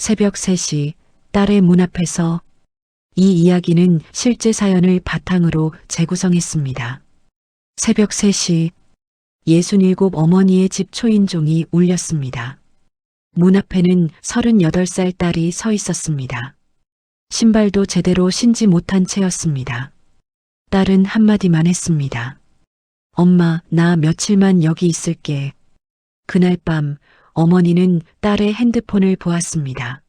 새벽 3시 딸의 문 앞에서 이 이야기는 실제 사연을 바탕으로 재구성했습니다. 새벽 3시 67 어머니의 집 초인종이 울렸습니다. 문 앞에는 38살 딸이 서 있었습니다. 신발도 제대로 신지 못한 채였습니다. 딸은 한마디만 했습니다. 엄마, 나 며칠만 여기 있을게. 그날 밤 어머니는 딸의 핸드폰을 보았습니다.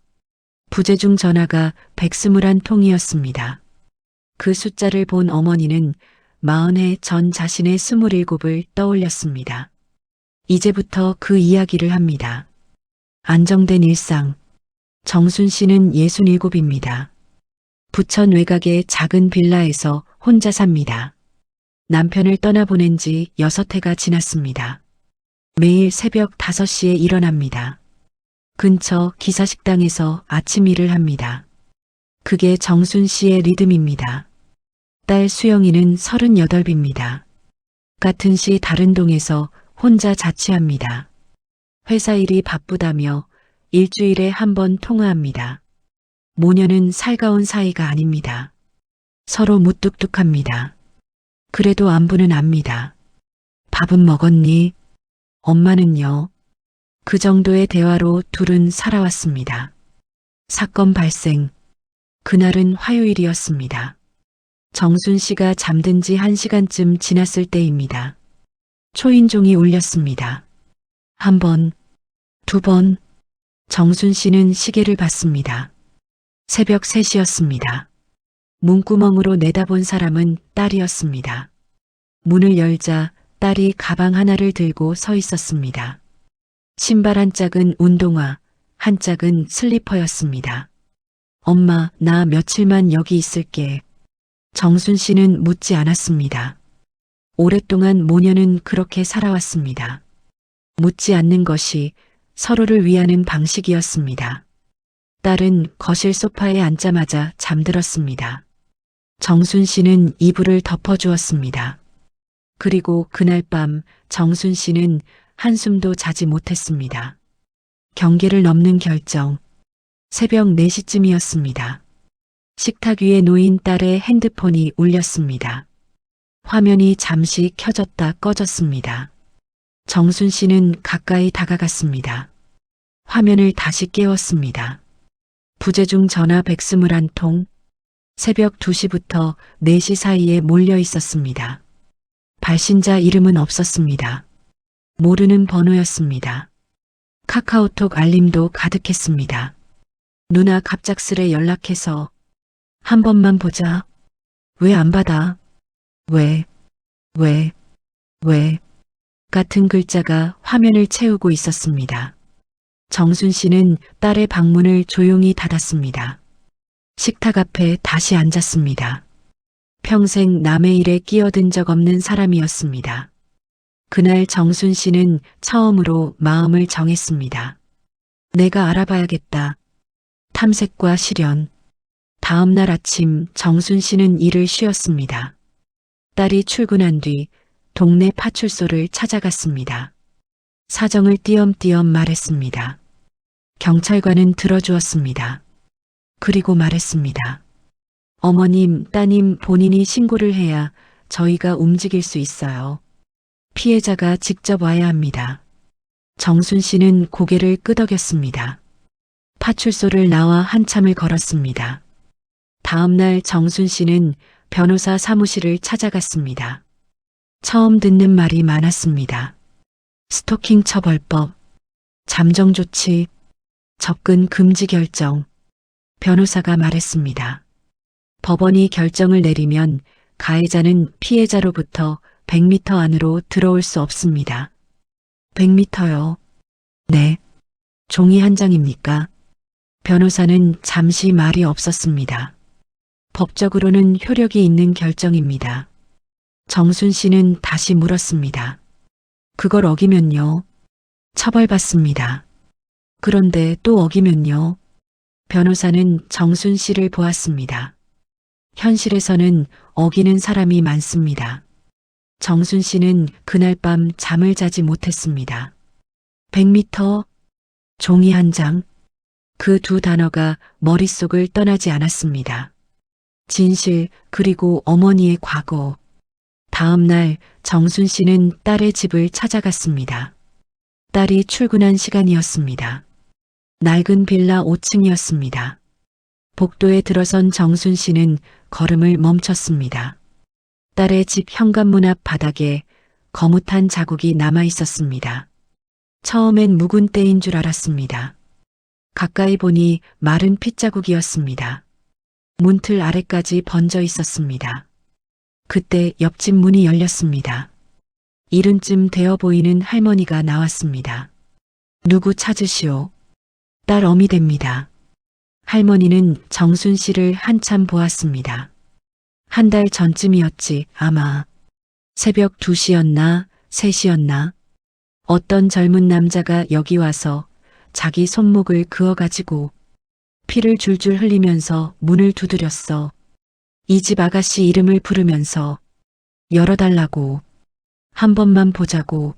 부재중 전화가 121통이었습니다. 그 숫자를 본 어머니는 40해 전 자신의 27을 떠올렸습니다. 이제부터 그 이야기를 합니다. 안정된 일상. 정순 씨는 67입니다. 부천 외곽의 작은 빌라에서 혼자 삽니다. 남편을 떠나보낸 지 6해가 지났습니다. 매일 새벽 5시에 일어납니다. 근처 기사식당에서 아침 일을 합니다. 그게 정순 씨의 리듬입니다. 딸 수영이는 38입니다. 같은 시 다른 동에서 혼자 자취합니다. 회사 일이 바쁘다며 일주일에 한 번 통화합니다. 모녀는 살가운 사이가 아닙니다. 서로 무뚝뚝합니다. 그래도 안부는 압니다. 밥은 먹었니? 엄마는요? 그 정도의 대화로 둘은 살아왔습니다. 사건 발생. 그날은 화요일이었습니다. 정순 씨가 잠든 지 1시간쯤 지났을 때입니다. 초인종이 울렸습니다. 1번, 2번. 정순 씨는 시계를 봤습니다. 새벽 3시였습니다. 문구멍으로 내다본 사람은 딸이었습니다. 문을 열자 딸이 가방 하나를 들고 서 있었습니다. 신발 한 짝은 운동화, 한 짝은 슬리퍼였습니다. 엄마, 나 며칠만 여기 있을게. 정순 씨는 묻지 않았습니다. 오랫동안 모녀는 그렇게 살아왔습니다. 묻지 않는 것이 서로를 위하는 방식이었습니다. 딸은 거실 소파에 앉자마자 잠들었습니다. 정순 씨는 이불을 덮어주었습니다. 그리고 그날 밤 정순 씨는 한숨도 자지 못했습니다. 경계를 넘는 결정. 새벽 4시쯤이었습니다. 식탁 위에 놓인 딸의 핸드폰이 울렸습니다. 화면이 잠시 켜졌다 꺼졌습니다. 정순 씨는 가까이 다가갔습니다. 화면을 다시 깨웠습니다. 부재중 전화 121통. 새벽 2시부터 4시 사이에 몰려 있었습니다. 발신자 이름은 없었습니다. 모르는 번호였습니다. 카카오톡 알림도 가득했습니다. 누나 갑작스레 연락해서 한 번만 보자. 왜 안 받아? 왜 같은 글자가 화면을 채우고 있었습니다. 정순 씨는 딸의 방문을 조용히 닫았습니다. 식탁 앞에 다시 앉았습니다. 평생 남의 일에 끼어든 적 없는 사람이었습니다. 그날 정순 씨는 처음으로 마음을 정했습니다. 내가 알아봐야겠다. 탐색과 실현. 다음 날 아침 정순 씨는 일을 쉬었습니다. 딸이 출근한 뒤 동네 파출소를 찾아갔습니다. 사정을 띄엄띄엄 말했습니다. 경찰관은 들어주었습니다. 그리고 말했습니다. 어머님, 따님 본인이 신고를 해야 저희가 움직일 수 있어요. 피해자가 직접 와야 합니다. 정순 씨는 고개를 끄덕였습니다. 파출소를 나와 한참을 걸었습니다. 다음 날 정순 씨는 변호사 사무실을 찾아갔습니다. 처음 듣는 말이 많았습니다. 스토킹 처벌법, 잠정 조치, 접근 금지 결정. 변호사가 말했습니다. 법원이 결정을 내리면 가해자는 피해자로부터 100m 안으로 들어올 수 없습니다. 100m요? 네. 종이 한 장입니까? 변호사는 잠시 말이 없었습니다. 법적으로는 효력이 있는 결정입니다. 정순 씨는 다시 물었습니다. 그걸 어기면요? 처벌받습니다. 그런데 또 어기면요? 변호사는 정순 씨를 보았습니다. 현실에서는 어기는 사람이 많습니다. 정순 씨는 그날 밤 잠을 자지 못했습니다. 100m? 종이 한 장? 그 두 단어가 머릿속을 떠나지 않았습니다. 진실, 그리고 어머니의 과거. 다음 날 정순 씨는 딸의 집을 찾아갔습니다. 딸이 출근한 시간이었습니다. 낡은 빌라 5층이었습니다. 복도에 들어선 정순 씨는 걸음을 멈췄습니다. 딸의 집 현관문 앞 바닥에 거뭇한 자국이 남아 있었습니다. 처음엔 묵은 때인 줄 알았습니다. 가까이 보니 마른 핏자국이었습니다. 문틀 아래까지 번져 있었습니다. 그때 옆집 문이 열렸습니다. 이른쯤 되어 보이는 할머니가 나왔습니다. 누구 찾으시오? 딸 어미됩니다. 할머니는 정순 씨를 한참 보았습니다. 한 달 전쯤이었지 아마. 새벽 2시였나 3시였나. 어떤 젊은 남자가 여기 와서 자기 손목을 그어가지고 피를 줄줄 흘리면서 문을 두드렸어. 이 집 아가씨 이름을 부르면서 열어달라고. 한 번만 보자고.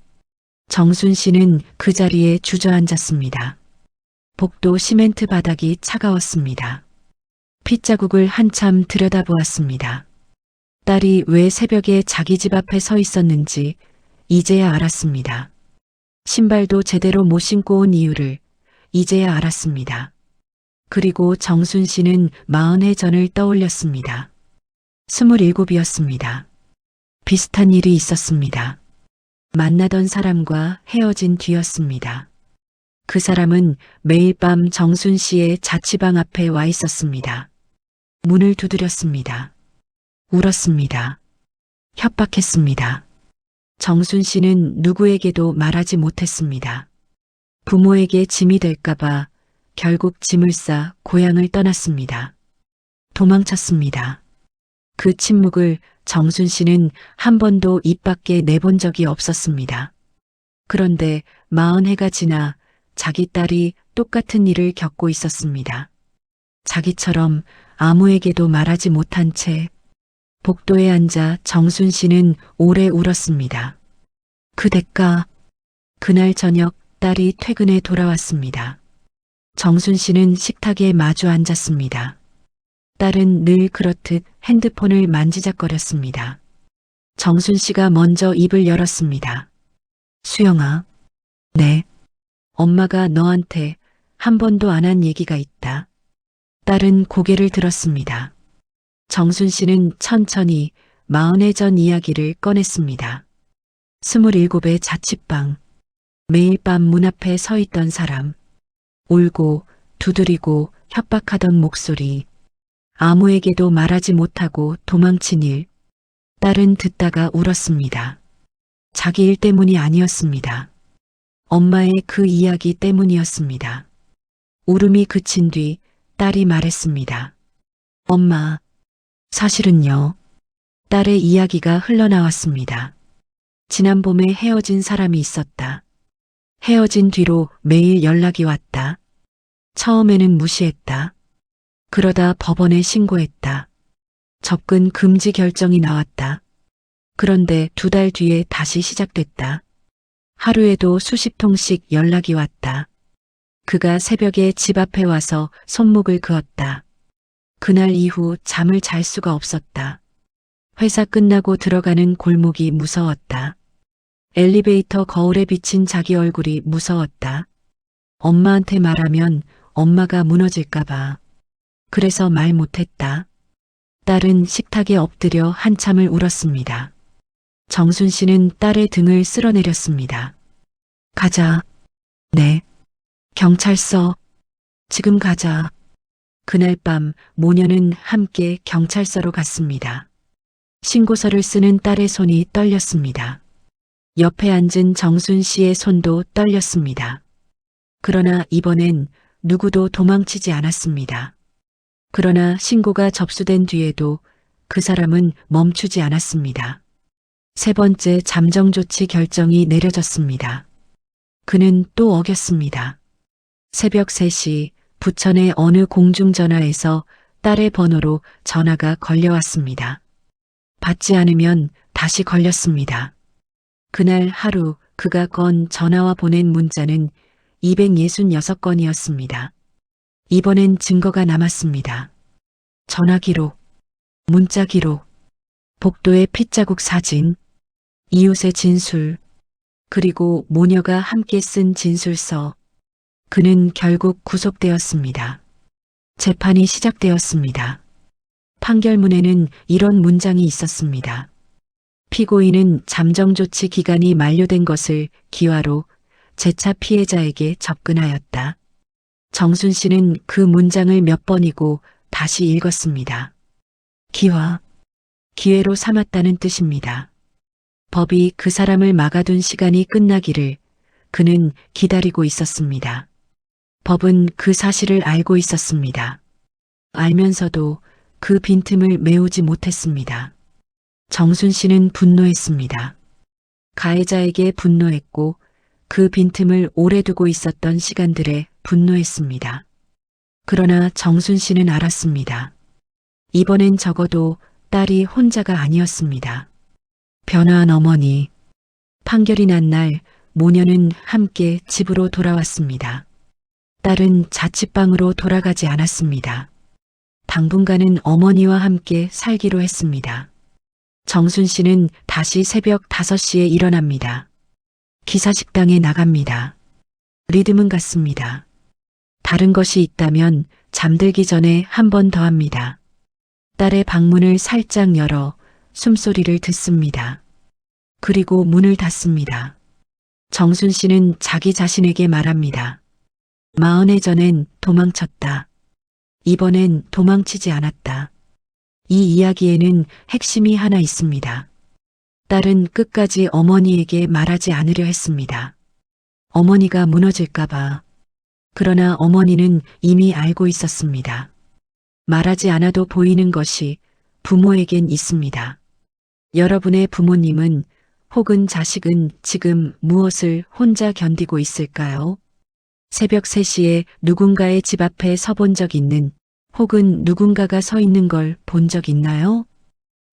정순 씨는 그 자리에 주저앉았습니다. 복도 시멘트 바닥이 차가웠습니다. 핏자국을 한참 들여다보았습니다. 딸이 왜 새벽에 자기 집 앞에 서 있었는지 이제야 알았습니다. 신발도 제대로 못 신고 온 이유를 이제야 알았습니다. 그리고 정순 씨는 40해 전을 떠올렸습니다. 27이었습니다. 비슷한 일이 있었습니다. 만나던 사람과 헤어진 뒤였습니다. 그 사람은 매일 밤 정순 씨의 자취방 앞에 와 있었습니다. 문을 두드렸습니다. 울었습니다. 협박했습니다. 정순 씨는 누구에게도 말하지 못했습니다. 부모에게 짐이 될까봐 결국 짐을 싸 고향을 떠났습니다. 도망쳤습니다. 그 침묵을 정순 씨는 한 번도 입 밖에 내본 적이 없었습니다. 그런데 40해가 지나 자기 딸이 똑같은 일을 겪고 있었습니다. 자기처럼 아무에게도 말하지 못한 채 복도에 앉아 정순 씨는 오래 울었습니다. 그 대가, 그날 저녁 딸이 퇴근해 돌아왔습니다. 정순 씨는 식탁에 마주 앉았습니다. 딸은 늘 그렇듯 핸드폰을 만지작거렸습니다. 정순 씨가 먼저 입을 열었습니다. 수영아. 네. 엄마가 너한테 한 번도 안 한 얘기가 있다. 딸은 고개를 들었습니다. 정순 씨는 천천히 40해 전 이야기를 꺼냈습니다. 27의 자취방. 매일 밤 문 앞에 서 있던 사람. 울고 두드리고 협박하던 목소리. 아무에게도 말하지 못하고 도망친 일. 딸은 듣다가 울었습니다. 자기 일 때문이 아니었습니다. 엄마의 그 이야기 때문이었습니다. 울음이 그친 뒤 딸이 말했습니다. 엄마, 사실은요. 딸의 이야기가 흘러나왔습니다. 지난 봄에 헤어진 사람이 있었다. 헤어진 뒤로 매일 연락이 왔다. 처음에는 무시했다. 그러다 법원에 신고했다. 접근 금지 결정이 나왔다. 그런데 2달 뒤에 다시 시작됐다. 하루에도 수십 통씩 연락이 왔다. 그가 새벽에 집 앞에 와서 손목을 그었다. 그날 이후 잠을 잘 수가 없었다. 회사 끝나고 들어가는 골목이 무서웠다. 엘리베이터 거울에 비친 자기 얼굴이 무서웠다. 엄마한테 말하면 엄마가 무너질까봐. 그래서 말 못했다. 딸은 식탁에 엎드려 한참을 울었습니다. 정순 씨는 딸의 등을 쓸어내렸습니다. 가자. 네. 경찰서. 지금 가자. 그날 밤 모녀는 함께 경찰서로 갔습니다. 신고서를 쓰는 딸의 손이 떨렸습니다. 옆에 앉은 정순 씨의 손도 떨렸습니다. 그러나 이번엔 누구도 도망치지 않았습니다. 그러나 신고가 접수된 뒤에도 그 사람은 멈추지 않았습니다. 3번째 잠정조치 결정이 내려졌습니다. 그는 또 어겼습니다. 새벽 3시 부천의 어느 공중전화에서 딸의 번호로 전화가 걸려왔습니다. 받지 않으면 다시 걸렸습니다. 그날 하루 그가 건 전화와 보낸 문자는 266건이었습니다. 이번엔 증거가 남았습니다. 전화 기록, 문자 기록, 복도의 핏자국 사진, 이웃의 진술, 그리고 모녀가 함께 쓴 진술서. 그는 결국 구속되었습니다. 재판이 시작되었습니다. 판결문에는 이런 문장이 있었습니다. 피고인은 잠정조치 기간이 만료된 것을 기화로 재차 피해자에게 접근하였다. 정순 씨는 그 문장을 몇 번이고 다시 읽었습니다. 기화, 기회로 삼았다는 뜻입니다. 법이 그 사람을 막아둔 시간이 끝나기를 그는 기다리고 있었습니다. 법은 그 사실을 알고 있었습니다. 알면서도 그 빈틈을 메우지 못했습니다. 정순 씨는 분노했습니다. 가해자에게 분노했고 그 빈틈을 오래 두고 있었던 시간들에 분노했습니다. 그러나 정순 씨는 알았습니다. 이번엔 적어도 딸이 혼자가 아니었습니다. 변화한 어머니. 판결이 난 날 모녀는 함께 집으로 돌아왔습니다. 딸은 자취방으로 돌아가지 않았습니다. 당분간은 어머니와 함께 살기로 했습니다. 정순 씨는 다시 새벽 5시에 일어납니다. 기사식당에 나갑니다. 리듬은 같습니다. 다른 것이 있다면 잠들기 전에 한 번 더 합니다. 딸의 방문을 살짝 열어 숨소리를 듣습니다. 그리고 문을 닫습니다. 정순 씨는 자기 자신에게 말합니다. 40해 전엔 도망쳤다. 이번엔 도망치지 않았다. 이 이야기에는 핵심이 하나 있습니다. 딸은 끝까지 어머니에게 말하지 않으려 했습니다. 어머니가 무너질까봐. 그러나 어머니는 이미 알고 있었습니다. 말하지 않아도 보이는 것이 부모에겐 있습니다. 여러분의 부모님은 혹은 자식은 지금 무엇을 혼자 견디고 있을까요? 새벽 3시에 누군가의 집 앞에 서본 적 있는 혹은 누군가가 서 있는 걸 본 적 있나요?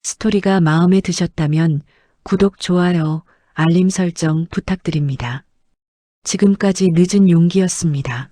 스토리가 마음에 드셨다면 구독, 좋아요, 알림 설정 부탁드립니다. 지금까지 늦은 용기였습니다.